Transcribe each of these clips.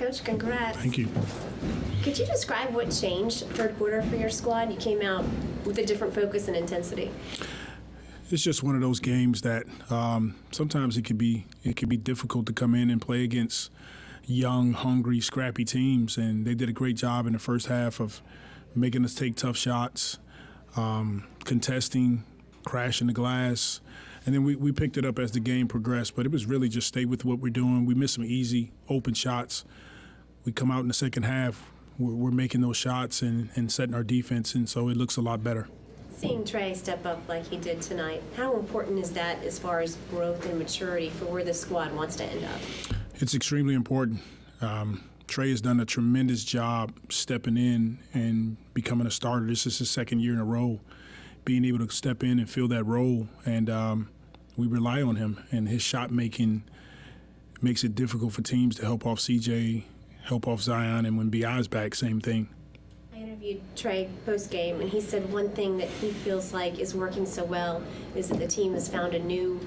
Coach. Congrats. Thank you. Could you describe what changed third quarter for your squad? You came out with a different focus and intensity. It's just one of those games that sometimes it could be difficult to come in and play against young, hungry, scrappy teams, and they did a great job in the first half of making us take tough shots, contesting, crashing the glass, and then we picked it up as the game progressed. But it was really just stay with what we're doing. We missed some easy, open shots. We come out in the second half, we're making those shots and setting our defense, and so it looks a lot better. Seeing Trey step up like he did tonight, how important is that as far as growth and maturity for where the squad wants to end up? It's extremely important. Trey has done a tremendous job stepping in and becoming a starter. This is his second year in a row, being able to step in and fill that role, and we rely on him. And his shot making makes it difficult for teams to help off CJ, help off Zion, and when BI's back, same thing. I interviewed Trey post-game, and he said one thing that he feels like is working so well is that the team has found a new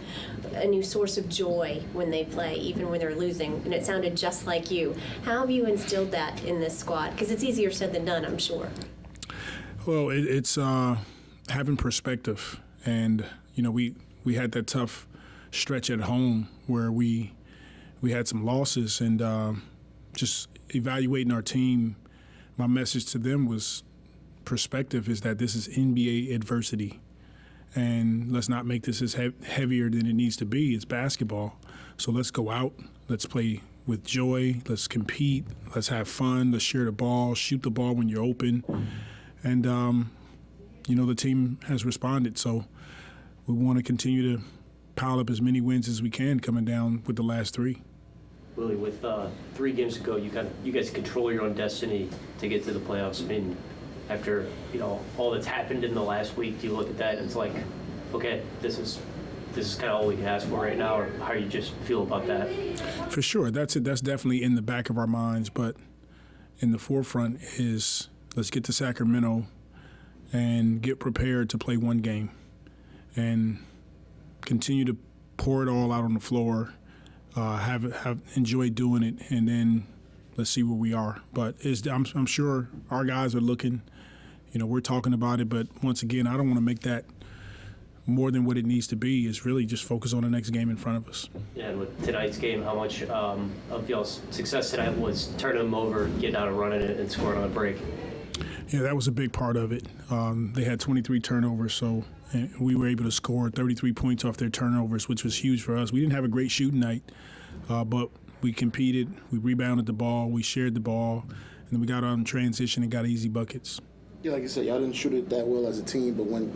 source of joy when they play, even when they're losing, and it sounded just like you. How have you instilled that in this squad? Because it's easier said than done, I'm sure. Well, it's having perspective, and we had that tough stretch at home where we had some losses, and just evaluating our team. My message to them was perspective is that this is NBA adversity, and let's not make this as heavier than it needs to be. It's basketball, so let's go out, let's play with joy, let's compete, let's have fun, let's share the ball, shoot the ball when you're open, and the team has responded, so we want to continue to pile up as many wins as we can coming down with the last three. Willie, with 3 games to go, you guys control your own destiny to get to the playoffs. I mean, after all that's happened in the last week, do you look at that and it's like, okay, this is kind of all we can ask for right now, or how you just feel about that? For sure, that's it. That's definitely in the back of our minds, but in the forefront is let's get to Sacramento and get prepared to play one game and continue to pour it all out on the floor. Have enjoyed doing it, and then let's see where we are. But I'm sure our guys are looking. We're talking about it, but once again, I don't want to make that more than what it needs to be. It's really just focus on the next game in front of us. Yeah, and with tonight's game, how much of y'all's success tonight was turning them over, getting out and running it, and scoring on a break? Yeah, that was a big part of it. They had 23 turnovers, so we were able to score 33 points off their turnovers, which was huge for us. We didn't have a great shooting night, but we competed, we rebounded the ball, we shared the ball, and then we got on transition and got easy buckets. Yeah, like you said, y'all didn't shoot it that well as a team, but when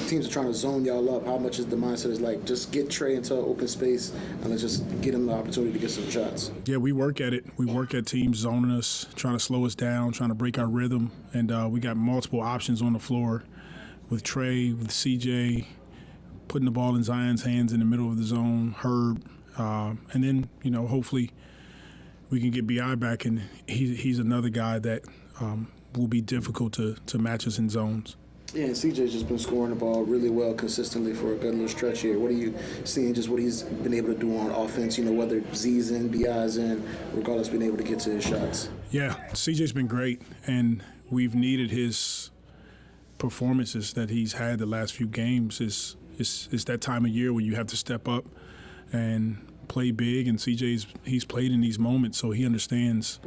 teams are trying to zone y'all up, how much is the mindset is like just get Trey into open space and let's just get him the opportunity to get some shots? Yeah, we work at it. We work at teams zoning us, trying to slow us down, trying to break our rhythm, and we got multiple options on the floor with Trey, with CJ, putting the ball in Zion's hands in the middle of the zone, Herb, and then, hopefully we can get BI back, and he's another guy that will be difficult to match us in zones. Yeah, and CJ's just been scoring the ball really well consistently for a good little stretch here. What are you seeing just what he's been able to do on offense, whether Z's in, BI's in, regardless being able to get to his shots? Yeah, CJ's been great, and we've needed his performances that he's had the last few games. It's that time of year where you have to step up and play big, and he's played in these moments, so he understands,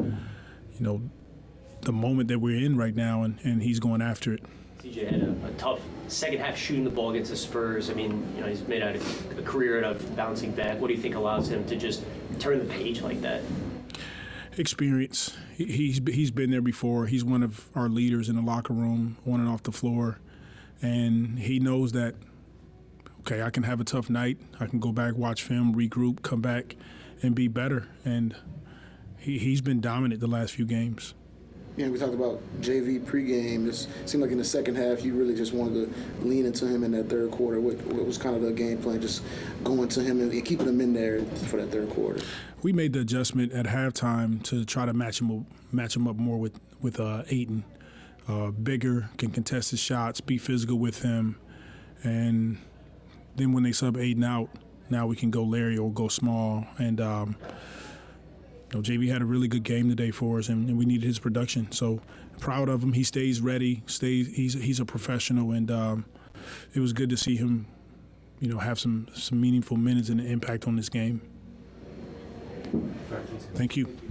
the moment that we're in right now, and he's going after it. CJ had a tough second half shooting the ball against the Spurs. I mean, he's made out a career out of bouncing back. What do you think allows him to just turn the page like that? Experience. He's been there before. He's one of our leaders in the locker room, on and off the floor, and he knows that, okay, I can have a tough night. I can go back, watch film, regroup, come back, and be better. And he's been dominant the last few games. Yeah, we talked about JV pregame. It seemed like in the second half you really just wanted to lean into him in that third quarter. What was kind of the game plan, just going to him and keeping him in there for that third quarter? We made the adjustment at halftime to try to match him up more with Ayton. Bigger, can contest his shots, be physical with him. And then when they sub Ayton out, now we can go Larry or go small. And JV had a really good game today for us, and we needed his production. So proud of him. He stays ready. He's a professional, and it was good to see him, have some meaningful minutes and an impact on this game. Thank you.